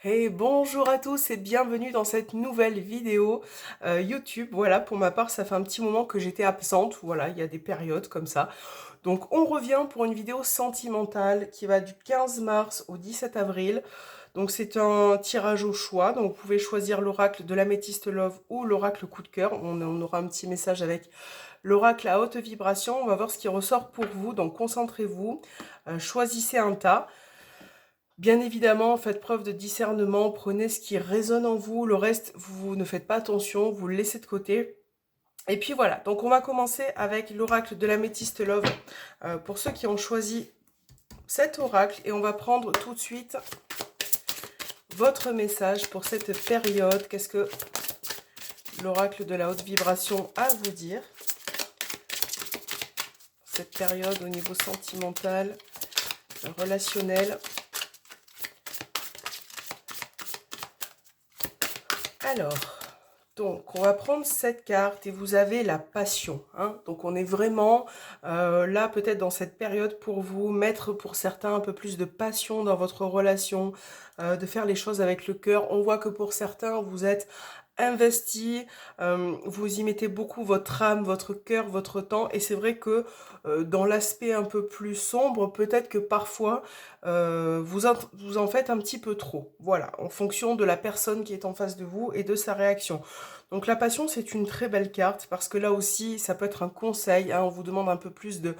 Hey, bonjour à tous et bienvenue dans cette nouvelle vidéo YouTube. Voilà, pour ma part, ça fait un petit moment que j'étais absente. Voilà, il y a des périodes comme ça. Donc, on revient pour une vidéo sentimentale qui va du 15 mars au 17 avril. Donc, c'est un tirage au choix. Donc, vous pouvez choisir l'oracle de l'améthyste love ou l'oracle coup de cœur. On aura un petit message avec l'oracle à haute vibration. On va voir ce qui ressort pour vous. Donc, concentrez-vous. Choisissez un tas. Bien évidemment, faites preuve de discernement, prenez ce qui résonne en vous, le reste, vous ne faites pas attention, vous le laissez de côté. Et puis voilà, donc on va commencer avec l'oracle de l'améthyste love pour ceux qui ont choisi cet oracle. Et on va prendre tout de suite votre message pour cette période. Qu'est-ce que l'oracle de la haute vibration a à vous dire? Cette période au niveau sentimental, relationnel. Alors, donc on va prendre cette carte et vous avez la passion. Donc on est vraiment là peut-être dans cette période pour vous, mettre pour certains un peu plus de passion dans votre relation, de faire les choses avec le cœur. On voit que pour certains vous êtes investi, vous y mettez beaucoup votre âme, votre cœur, votre temps, et c'est vrai que dans l'aspect un peu plus sombre, peut-être que parfois vous en faites un petit peu trop, voilà, en fonction de la personne qui est en face de vous et de sa réaction. Donc la passion, c'est une très belle carte, parce que là aussi, ça peut être un conseil, on vous demande un peu plus de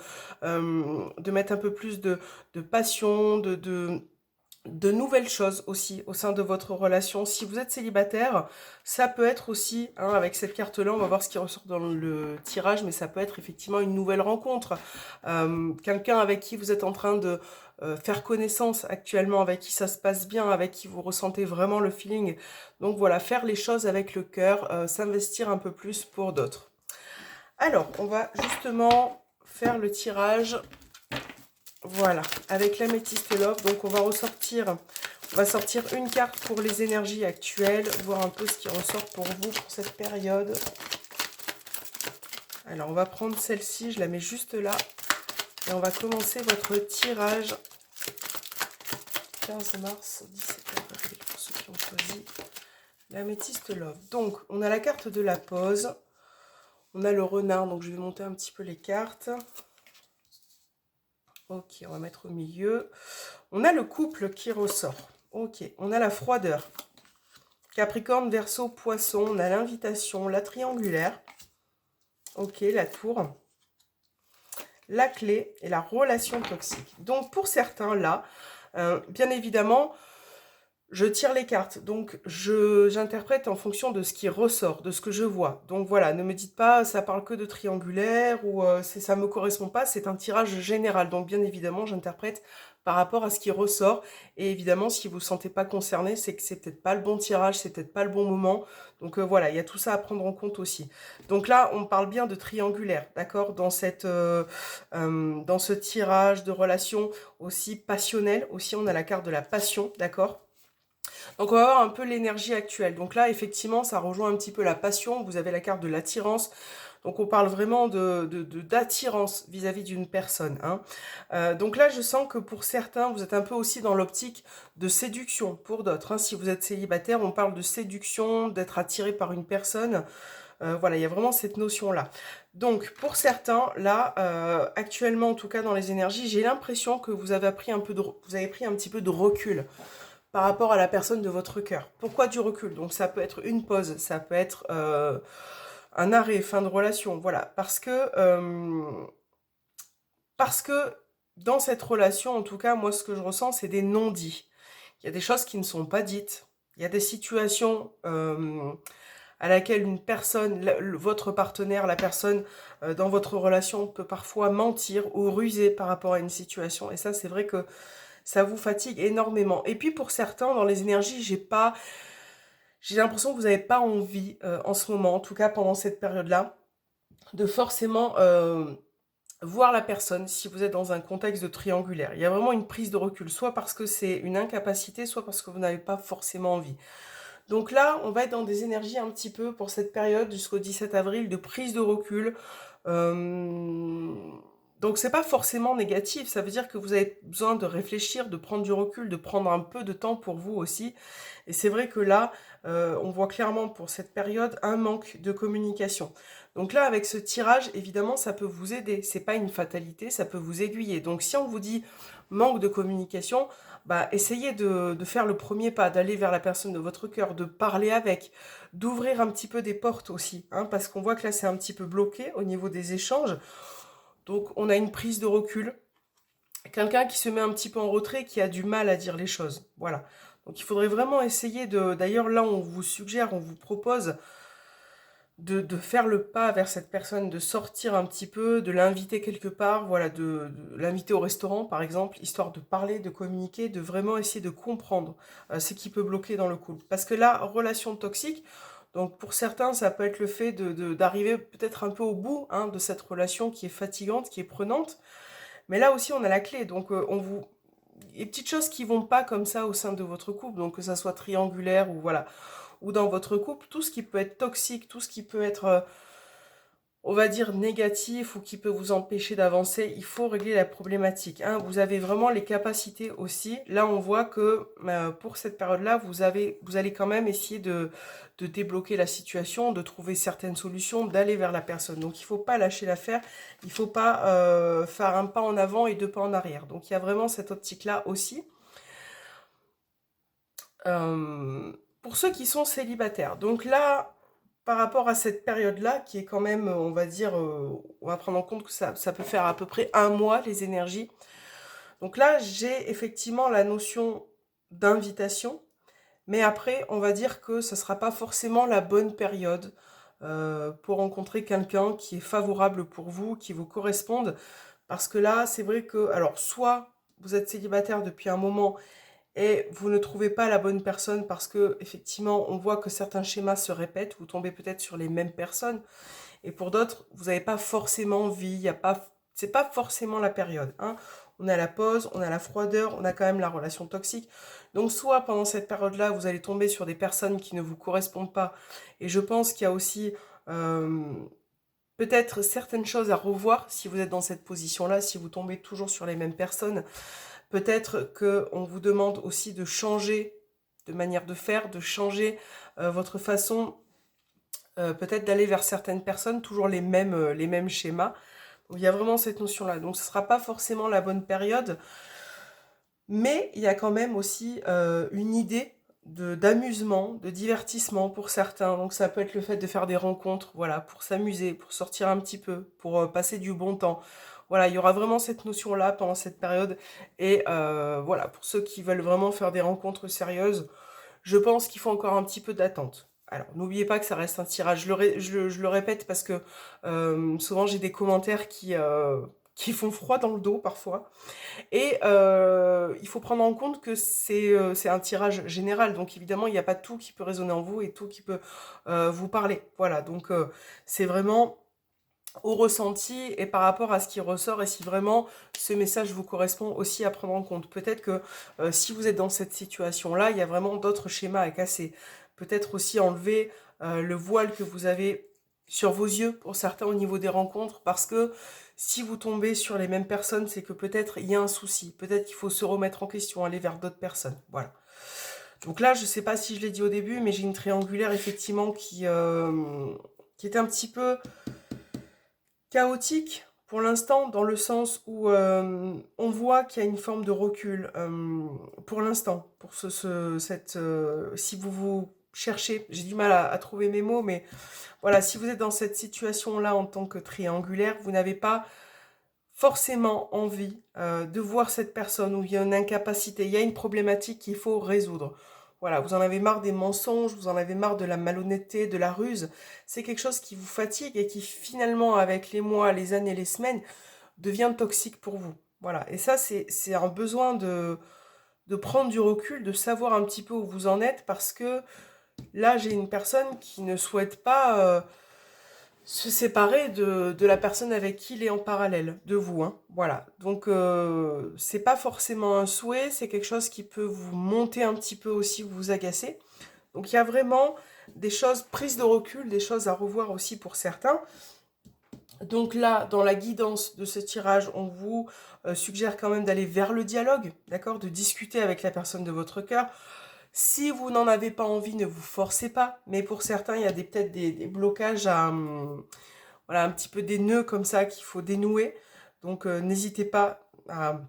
mettre un peu plus de passion, de nouvelles choses aussi au sein de votre relation. Si vous êtes célibataire, ça peut être aussi, avec cette carte-là, on va voir ce qui ressort dans le tirage, mais ça peut être effectivement une nouvelle rencontre. Quelqu'un avec qui vous êtes en train de faire connaissance actuellement, avec qui ça se passe bien, avec qui vous ressentez vraiment le feeling. Donc voilà, faire les choses avec le cœur, s'investir un peu plus pour d'autres. Alors, on va justement faire le tirage. Voilà, avec l'améthyste love, donc on va sortir une carte pour les énergies actuelles, voir un peu ce qui ressort pour vous pour cette période. Alors on va prendre celle-ci, je la mets juste là, et on va commencer votre tirage 15 mars 17 avril pour ceux qui ont choisi l'améthyste love. Donc on a la carte de la pause, on a le renard, donc je vais monter un petit peu les cartes. Ok, on va mettre au milieu. On a le couple qui ressort. Ok, on a la froideur. Capricorne, Verseau, Poisson. On a l'invitation, la triangulaire. Ok, la tour. La clé et la relation toxique. Donc pour certains là, bien évidemment, je tire les cartes, donc j'interprète en fonction de ce qui ressort, de ce que je vois. Donc voilà, ne me dites pas ça parle que de triangulaire ou ça me correspond pas, c'est un tirage général. Donc bien évidemment, j'interprète par rapport à ce qui ressort. Et évidemment, si vous ne vous sentez pas concerné, c'est que c'est peut-être pas le bon tirage, c'est peut-être pas le bon moment. Donc voilà, il y a tout ça à prendre en compte aussi. Donc là, on parle bien de triangulaire, d'accord, dans dans ce tirage de relation aussi passionnelle. Aussi, on a la carte de la passion, d'accord. Donc on va voir un peu l'énergie actuelle. Donc là, effectivement, ça rejoint un petit peu la passion. Vous avez la carte de l'attirance. Donc on parle vraiment d'attirance vis-à-vis d'une personne. Donc là, je sens que pour certains, vous êtes un peu aussi dans l'optique de séduction. Pour d'autres, si vous êtes célibataire, on parle de séduction, d'être attiré par une personne. Voilà, il y a vraiment cette notion-là. Donc pour certains, là, actuellement, en tout cas dans les énergies, j'ai l'impression que vous avez pris vous avez pris un petit peu de recul par rapport à la personne de votre cœur. Pourquoi du recul? Donc ça peut être une pause, ça peut être un arrêt, fin de relation, voilà. Parce que dans cette relation, en tout cas, moi ce que je ressens, c'est des non-dits. Il y a des choses qui ne sont pas dites. Il y a des situations à laquelle une personne, votre partenaire, la personne dans votre relation peut parfois mentir ou ruser par rapport à une situation. Et ça, c'est vrai que ça vous fatigue énormément. Et puis pour certains, dans les énergies, j'ai l'impression que vous n'avez pas envie, en ce moment, en tout cas pendant cette période-là, de forcément voir la personne si vous êtes dans un contexte de triangulaire. Il y a vraiment une prise de recul, soit parce que c'est une incapacité, soit parce que vous n'avez pas forcément envie. Donc là, on va être dans des énergies un petit peu pour cette période jusqu'au 17 avril de prise de recul, euh, Donc, c'est pas forcément négatif. Ça veut dire que vous avez besoin de réfléchir, de prendre du recul, de prendre un peu de temps pour vous aussi. Et c'est vrai que là, on voit clairement pour cette période un manque de communication. Donc là, avec ce tirage, évidemment, ça peut vous aider. C'est pas une fatalité, ça peut vous aiguiller. Donc, si on vous dit manque de communication, bah, essayez de faire le premier pas, d'aller vers la personne de votre cœur, de parler avec, d'ouvrir un petit peu des portes aussi, hein, parce qu'on voit que là, c'est un petit peu bloqué au niveau des échanges. Donc, on a une prise de recul. Quelqu'un qui se met un petit peu en retrait, qui a du mal à dire les choses. Voilà. Donc, il faudrait vraiment essayer de... D'ailleurs, là, on vous suggère, on vous propose de faire le pas vers cette personne, de sortir un petit peu, de l'inviter quelque part, voilà, de l'inviter au restaurant, par exemple, histoire de parler, de communiquer, de vraiment essayer de comprendre ce qui peut bloquer dans le couple. Parce que la relation toxique, donc pour certains, ça peut être le fait d'arriver peut-être un peu au bout, hein, de cette relation qui est fatigante, qui est prenante. Mais là aussi, on a la clé. Donc, on vous... Les petites choses qui vont pas comme ça au sein de votre couple, donc que ça soit triangulaire ou voilà, ou dans votre couple, tout ce qui peut être toxique, tout ce qui peut être, on va dire, négatif ou qui peut vous empêcher d'avancer, il faut régler la problématique, hein. Vous avez vraiment les capacités aussi. Là, on voit que pour cette période-là, vous allez quand même essayer de débloquer la situation, de trouver certaines solutions, d'aller vers la personne. Donc, il ne faut pas lâcher l'affaire, il ne faut pas faire un pas en avant et deux pas en arrière. Donc, il y a vraiment cette optique-là aussi. Pour ceux qui sont célibataires. Donc là, par rapport à cette période-là, qui est quand même, on va dire, on va prendre en compte que ça peut faire à peu près un mois, les énergies. Donc là, j'ai effectivement la notion d'invitation, mais après, on va dire que ce ne sera pas forcément la bonne période pour rencontrer quelqu'un qui est favorable pour vous, qui vous corresponde. Parce que là, c'est vrai que, alors, soit vous êtes célibataire depuis un moment et vous ne trouvez pas la bonne personne parce que effectivement on voit que certains schémas se répètent, vous tombez peut-être sur les mêmes personnes et pour d'autres vous n'avez pas forcément envie, il y a pas, c'est pas forcément la période, hein. On a la pause, on a la froideur, on a quand même la relation toxique. Donc soit pendant cette période-là vous allez tomber sur des personnes qui ne vous correspondent pas et je pense qu'il y a aussi euh, peut-être certaines choses à revoir si vous êtes dans cette position-là, si vous tombez toujours sur les mêmes personnes. Peut-être qu'on vous demande aussi de changer de manière de faire, de changer votre façon, peut-être d'aller vers certaines personnes, toujours les mêmes schémas. Donc, il y a vraiment cette notion-là. Donc ce ne sera pas forcément la bonne période, mais il y a quand même aussi une idée d'amusement, de divertissement pour certains. Donc ça peut être le fait de faire des rencontres, voilà, pour s'amuser, pour sortir un petit peu, pour passer du bon temps. Voilà, il y aura vraiment cette notion-là pendant cette période. Et voilà, pour ceux qui veulent vraiment faire des rencontres sérieuses, je pense qu'il faut encore un petit peu d'attente. Alors, n'oubliez pas que ça reste un tirage. Je le répète parce que souvent j'ai des commentaires qui font froid dans le dos parfois. Et il faut prendre en compte que c'est un tirage général. Donc évidemment, il n'y a pas tout qui peut résonner en vous et tout qui peut vous parler. Voilà, donc c'est vraiment au ressenti et par rapport à ce qui ressort et si vraiment ce message vous correspond aussi à prendre en compte. Peut-être que si vous êtes dans cette situation-là, il y a vraiment d'autres schémas à casser. Peut-être aussi enlever le voile que vous avez sur vos yeux pour certains au niveau des rencontres parce que si vous tombez sur les mêmes personnes, c'est que peut-être il y a un souci. Peut-être qu'il faut se remettre en question, aller vers d'autres personnes. Voilà. Donc là, je ne sais pas si je l'ai dit au début, mais j'ai une triangulaire effectivement qui est un petit peu chaotique pour l'instant, dans le sens où on voit qu'il y a une forme de recul pour l'instant, pour si vous cherchez, j'ai du mal à trouver mes mots, mais voilà, si vous êtes dans cette situation-là en tant que triangulaire, vous n'avez pas forcément envie de voir cette personne où il y a une incapacité, il y a une problématique qu'il faut résoudre. Voilà, vous en avez marre des mensonges, vous en avez marre de la malhonnêteté, de la ruse. C'est quelque chose qui vous fatigue et qui finalement, avec les mois, les années, les semaines, devient toxique pour vous. Voilà, et ça, c'est un besoin de prendre du recul, de savoir un petit peu où vous en êtes, parce que là, j'ai une personne qui ne souhaite pas se séparer de la personne avec qui il est en parallèle, de vous, hein. Voilà, donc c'est pas forcément un souhait, c'est quelque chose qui peut vous monter un petit peu aussi, vous agacer. Donc il y a vraiment des choses prises de recul, des choses à revoir aussi pour certains. Donc là, dans la guidance de ce tirage, on vous suggère quand même d'aller vers le dialogue, d'accord? De discuter avec la personne de votre cœur. Si vous n'en avez pas envie, ne vous forcez pas. Mais pour certains, il y a peut-être des blocages voilà, un petit peu des nœuds comme ça qu'il faut dénouer. Donc n'hésitez pas à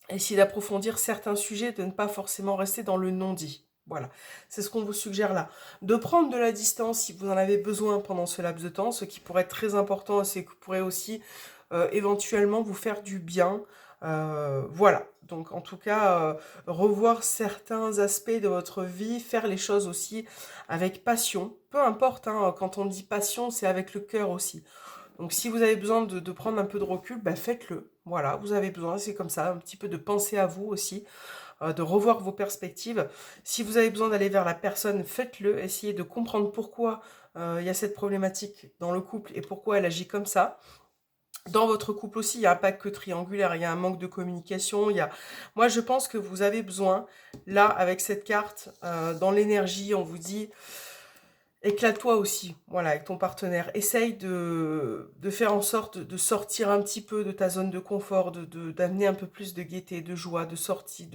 essayer d'approfondir certains sujets, de ne pas forcément rester dans le non-dit. Voilà, c'est ce qu'on vous suggère là. De prendre de la distance si vous en avez besoin pendant ce laps de temps. Ce qui pourrait être très important, c'est que vous pourrez aussi éventuellement vous faire du bien. Voilà, donc en tout cas, revoir certains aspects de votre vie, faire les choses aussi avec passion. Peu importe, hein, quand on dit passion, c'est avec le cœur aussi. Donc si vous avez besoin de prendre un peu de recul, bah faites-le. Voilà, vous avez besoin, c'est comme ça, un petit peu de penser à vous aussi, de revoir vos perspectives. Si vous avez besoin d'aller vers la personne, faites-le. Essayez de comprendre pourquoi il y a cette problématique dans le couple et pourquoi elle agit comme ça. Dans votre couple aussi, il n'y a pas que triangulaire, il y a un manque de communication. Moi, je pense que vous avez besoin, là, avec cette carte, dans l'énergie, on vous dit, éclate-toi aussi, voilà, avec ton partenaire. Essaye de faire en sorte de sortir un petit peu de ta zone de confort, d'amener un peu plus de gaieté, de joie, de sortie,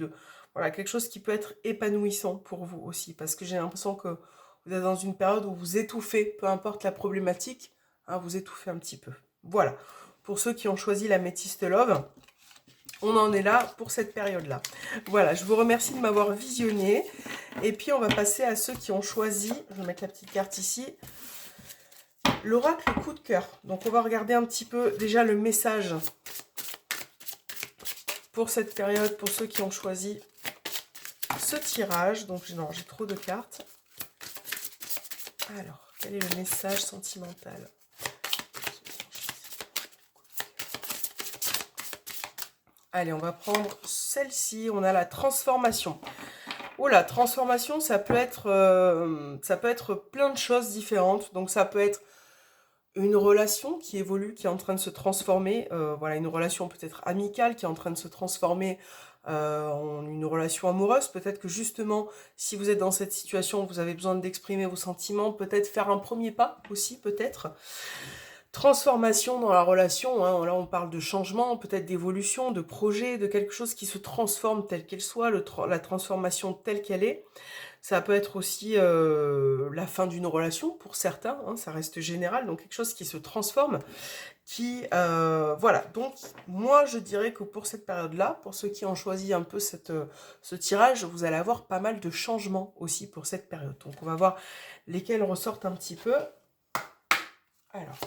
voilà, quelque chose qui peut être épanouissant pour vous aussi. Parce que j'ai l'impression que vous êtes dans une période où vous étouffez, peu importe la problématique, hein, vous étouffez un petit peu. Voilà. Pour ceux qui ont choisi la Métiste Love, on en est là pour cette période-là. Voilà, je vous remercie de m'avoir visionné. Et puis, on va passer à ceux qui ont choisi, je vais mettre la petite carte ici, l'oracle coup de cœur. Donc, on va regarder un petit peu déjà le message pour cette période, pour ceux qui ont choisi ce tirage. Donc, non, j'ai trop de cartes. Alors, quel est le message sentimental ? Allez, on va prendre celle-ci. On a la transformation. Oh, la transformation, ça peut être plein de choses différentes. Donc, ça peut être une relation qui évolue, qui est en train de se transformer. Voilà, une relation peut-être amicale qui est en train de se transformer en une relation amoureuse. Peut-être que justement, si vous êtes dans cette situation, vous avez besoin d'exprimer vos sentiments. Peut-être faire un premier pas aussi, peut-être. Transformation dans la relation, hein. Là on parle de changement, peut-être d'évolution, de projet, de quelque chose qui se transforme telle qu'elle soit, la transformation telle qu'elle est. Ça peut être aussi la fin d'une relation pour certains, hein, ça reste général, donc quelque chose qui se transforme, voilà. Donc moi je dirais que pour cette période-là, pour ceux qui ont choisi un peu ce tirage, vous allez avoir pas mal de changements aussi pour cette période. Donc on va voir lesquels ressortent un petit peu. Alors...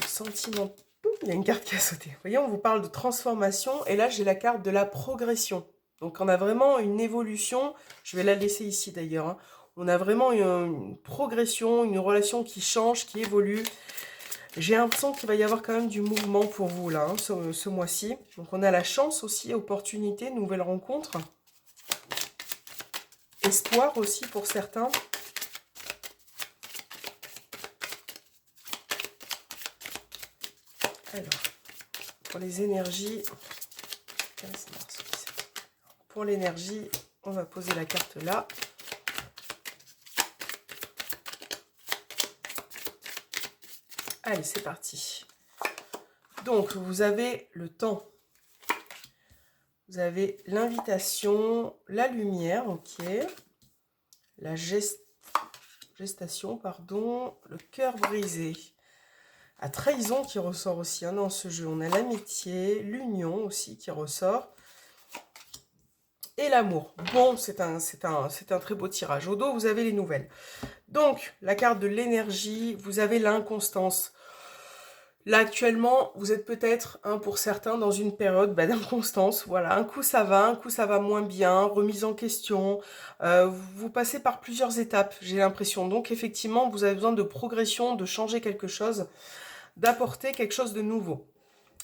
sentiment. Il y a une carte qui a sauté. Vous voyez, on vous parle de transformation. Et là, j'ai la carte de la progression. Donc, on a vraiment une évolution. Je vais la laisser ici d'ailleurs. Hein. On a vraiment une progression, une relation qui change, qui évolue. J'ai l'impression qu'il va y avoir quand même du mouvement pour vous là, hein, ce mois-ci. Donc, on a la chance aussi, opportunité, nouvelle rencontre. Espoir aussi pour certains. Alors, pour les énergies, pour l'énergie, on va poser la carte là. Allez, c'est parti. Donc, vous avez le temps. Vous avez l'invitation, la lumière, ok. La gestation, pardon. Le cœur brisé. La trahison qui ressort aussi hein, dans ce jeu. On a l'amitié, l'union aussi qui ressort. Et l'amour. Bon, c'est un très beau tirage. Au dos, vous avez les nouvelles. Donc, la carte de l'énergie, vous avez l'inconstance. Là, actuellement, vous êtes peut-être, hein, pour certains, dans une période d'inconstance. Voilà, un coup ça va moins bien, remise en question. Vous passez par plusieurs étapes, j'ai l'impression. Donc, effectivement, vous avez besoin de progression, de changer quelque chose, d'apporter quelque chose de nouveau.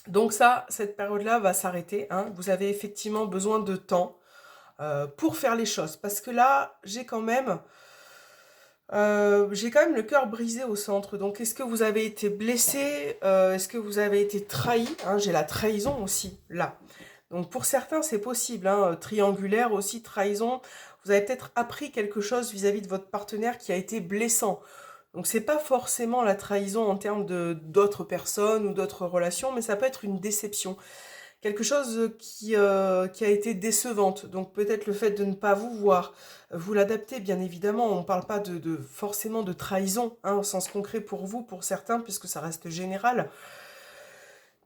Donc ça, cette période-là va s'arrêter. Hein. Vous avez effectivement besoin de temps pour faire les choses. Parce que là, j'ai quand même le cœur brisé au centre. Donc, est-ce que vous avez été blessé? Est-ce que vous avez été trahi? Hein, j'ai la trahison aussi, là. Donc, pour certains, c'est possible. Hein, triangulaire aussi, trahison. Vous avez peut-être appris quelque chose vis-à-vis de votre partenaire qui a été blessant. Donc c'est pas forcément la trahison en termes de d'autres personnes ou d'autres relations, mais ça peut être une déception. Quelque chose qui a été décevante. Donc peut-être le fait de ne pas vous voir, vous l'adaptez bien évidemment. On ne parle pas forcément de trahison, hein, au sens concret pour vous, pour certains, puisque ça reste général.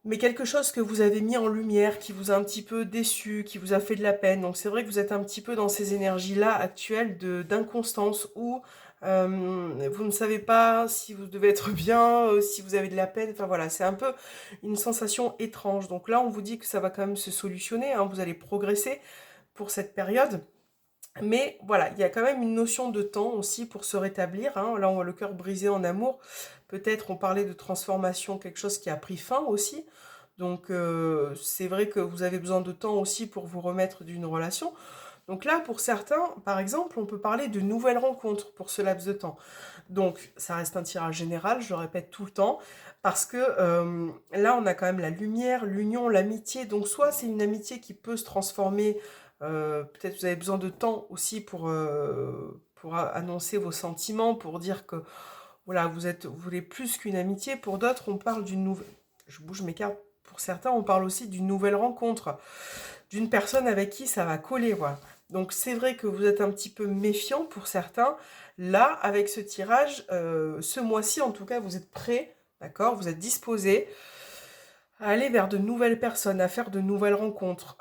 Mais quelque chose que vous avez mis en lumière, qui vous a un petit peu déçu, qui vous a fait de la peine. Donc c'est vrai que vous êtes un petit peu dans ces énergies-là actuelles d'inconstance où vous ne savez pas si vous devez être bien, si vous avez de la peine. Enfin voilà, c'est un peu une sensation étrange. Donc là, on vous dit que ça va quand même se solutionner, hein, vous allez progresser pour cette période. Mais voilà, il y a quand même une notion de temps aussi pour se rétablir, hein. Là, on voit le cœur brisé en amour. Peut-être on parlait de transformation, quelque chose qui a pris fin aussi. Donc c'est vrai que vous avez besoin de temps aussi pour vous remettre d'une relation. Donc là, pour certains, par exemple, on peut parler de nouvelles rencontres pour ce laps de temps. Donc ça reste un tirage général, je le répète tout le temps, parce que là, on a quand même la lumière, l'union, l'amitié. Donc soit c'est une amitié qui peut se transformer, peut-être vous avez besoin de temps aussi pour annoncer vos sentiments, pour dire que voilà, vous voulez plus qu'une amitié. Pour d'autres, on parle d'une nouvelle... Je bouge mes cartes. Pour certains, on parle aussi d'une nouvelle rencontre, d'une personne avec qui ça va coller, voilà. Donc c'est vrai que vous êtes un petit peu méfiant pour certains. Là, avec ce tirage, ce mois-ci, en tout cas, vous êtes prêts, d'accord? Vous êtes disposés à aller vers de nouvelles personnes, à faire de nouvelles rencontres.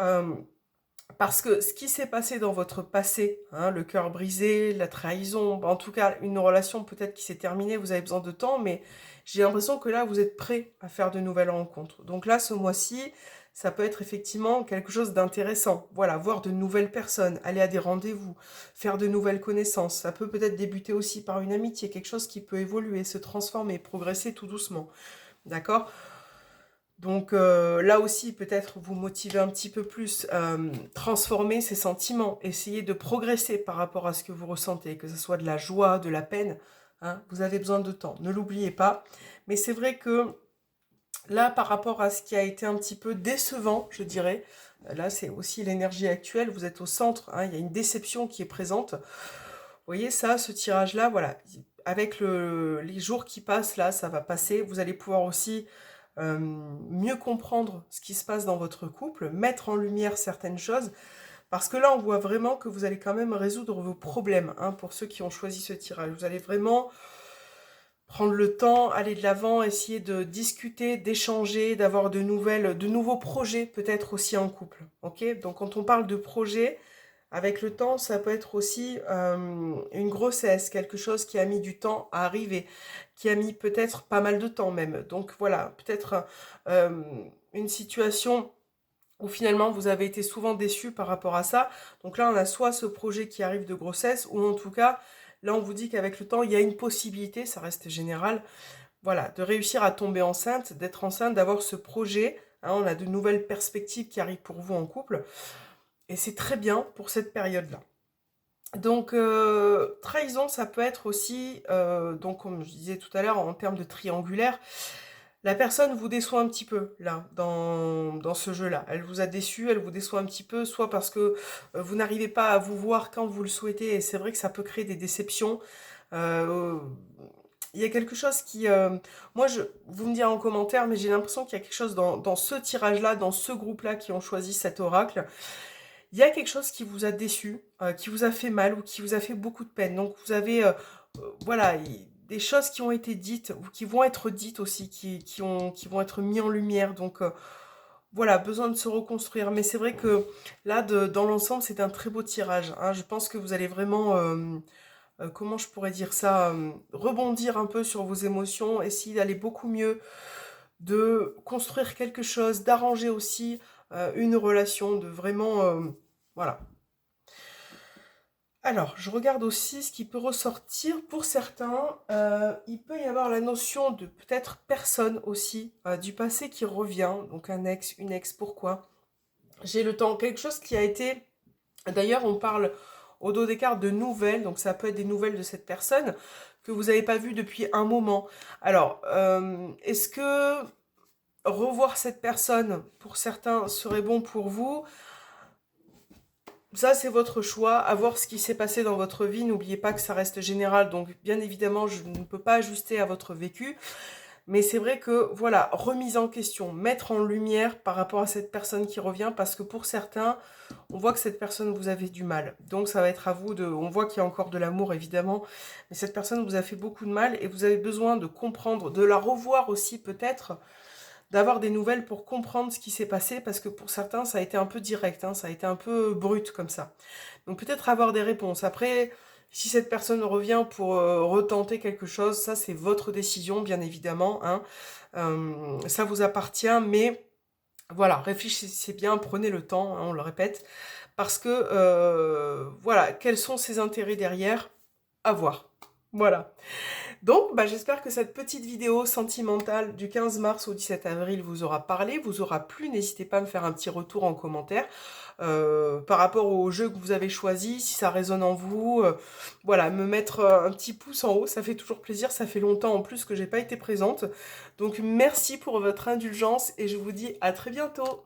Parce que ce qui s'est passé dans votre passé, hein, le cœur brisé, la trahison, en tout cas une relation peut-être qui s'est terminée, vous avez besoin de temps, mais j'ai l'impression que là, vous êtes prêt à faire de nouvelles rencontres. Donc là, ce mois-ci, ça peut être effectivement quelque chose d'intéressant. Voilà, voir de nouvelles personnes, aller à des rendez-vous, faire de nouvelles connaissances. Ça peut peut-être débuter aussi par une amitié, quelque chose qui peut évoluer, se transformer, progresser tout doucement. D'accord? Donc là aussi, peut-être vous motiver un petit peu plus, transformer ces sentiments, essayer de progresser par rapport à ce que vous ressentez, que ce soit de la joie, de la peine, hein, vous avez besoin de temps, ne l'oubliez pas. Mais c'est vrai que là, par rapport à ce qui a été un petit peu décevant, je dirais, là c'est aussi l'énergie actuelle, vous êtes au centre, hein, il y a une déception qui est présente. Vous voyez ça, ce tirage-là, voilà, avec les jours qui passent, là, ça va passer, vous allez pouvoir aussi mieux comprendre ce qui se passe dans votre couple, mettre en lumière certaines choses, parce que là, on voit vraiment que vous allez quand même résoudre vos problèmes, hein, pour ceux qui ont choisi ce tirage. Vous allez vraiment prendre le temps, aller de l'avant, essayer de discuter, d'échanger, d'avoir de nouveaux projets, peut-être aussi en couple. Ok? Donc, quand on parle de projet, avec le temps, ça peut être aussi une grossesse, quelque chose qui a mis du temps à arriver, qui a mis peut-être pas mal de temps même. Donc voilà, peut-être une situation où finalement vous avez été souvent déçu par rapport à ça. Donc là, on a soit ce projet qui arrive de grossesse, ou en tout cas, là, on vous dit qu'avec le temps, il y a une possibilité, ça reste général, voilà, de réussir à tomber enceinte, d'être enceinte, d'avoir ce projet. Hein, on a de nouvelles perspectives qui arrivent pour vous en couple. Et c'est très bien pour cette période-là. Donc, trahison, ça peut être aussi, donc comme je disais tout à l'heure, en termes de triangulaire, la personne vous déçoit un petit peu, là, dans ce jeu-là. Elle vous a déçu, elle vous déçoit un petit peu, soit parce que vous n'arrivez pas à vous voir quand vous le souhaitez, et c'est vrai que ça peut créer des déceptions. Euh, il y a quelque chose qui... moi, vous me direz en commentaire, mais j'ai l'impression qu'il y a quelque chose dans ce tirage-là, dans ce groupe-là qui ont choisi cet oracle. Il y a quelque chose qui vous a déçu, qui vous a fait mal ou qui vous a fait beaucoup de peine. Donc vous avez, voilà, des choses qui ont été dites ou qui vont être dites aussi, qui vont être mis en lumière. Donc voilà, besoin de se reconstruire. Mais c'est vrai que là, dans l'ensemble, c'est un très beau tirage, hein. Je pense que vous allez vraiment, comment je pourrais dire ça, rebondir un peu sur vos émotions, essayer d'aller beaucoup mieux, de construire quelque chose, d'arranger aussi une relation, de vraiment... voilà. Alors, je regarde aussi ce qui peut ressortir. Pour certains, il peut y avoir la notion de peut-être personne aussi, du passé qui revient. Donc un ex, une ex, pourquoi? J'ai le temps. Quelque chose qui a été... D'ailleurs, on parle au dos des cartes de nouvelles. Donc ça peut être des nouvelles de cette personne que vous n'avez pas vue depuis un moment. Alors, est-ce que revoir cette personne, pour certains, serait bon pour vous? Ça, c'est votre choix. À voir ce qui s'est passé dans votre vie. N'oubliez pas que ça reste général. Donc, bien évidemment, je ne peux pas ajuster à votre vécu. Mais c'est vrai que, voilà, remise en question, mettre en lumière par rapport à cette personne qui revient, parce que pour certains, on voit que cette personne vous avait du mal. Donc ça va être à vous de... On voit qu'il y a encore de l'amour, évidemment, mais cette personne vous a fait beaucoup de mal et vous avez besoin de comprendre, de la revoir aussi peut-être, d'avoir des nouvelles pour comprendre ce qui s'est passé, parce que pour certains, ça a été un peu direct, hein, ça a été un peu brut comme ça. Donc peut-être avoir des réponses. Après, si cette personne revient pour retenter quelque chose, ça c'est votre décision, bien évidemment, hein. Ça vous appartient, mais voilà, réfléchissez bien, prenez le temps, hein, on le répète, parce que, voilà, quels sont ses intérêts derrière, à voir. Voilà. Donc, bah, j'espère que cette petite vidéo sentimentale du 15 mars au 17 avril vous aura parlé, vous aura plu. N'hésitez pas à me faire un petit retour en commentaire par rapport au jeu que vous avez choisi, si ça résonne en vous. Voilà, me mettre un petit pouce en haut, ça fait toujours plaisir. Ça fait longtemps en plus que j'ai pas été présente. Donc, merci pour votre indulgence et je vous dis à très bientôt.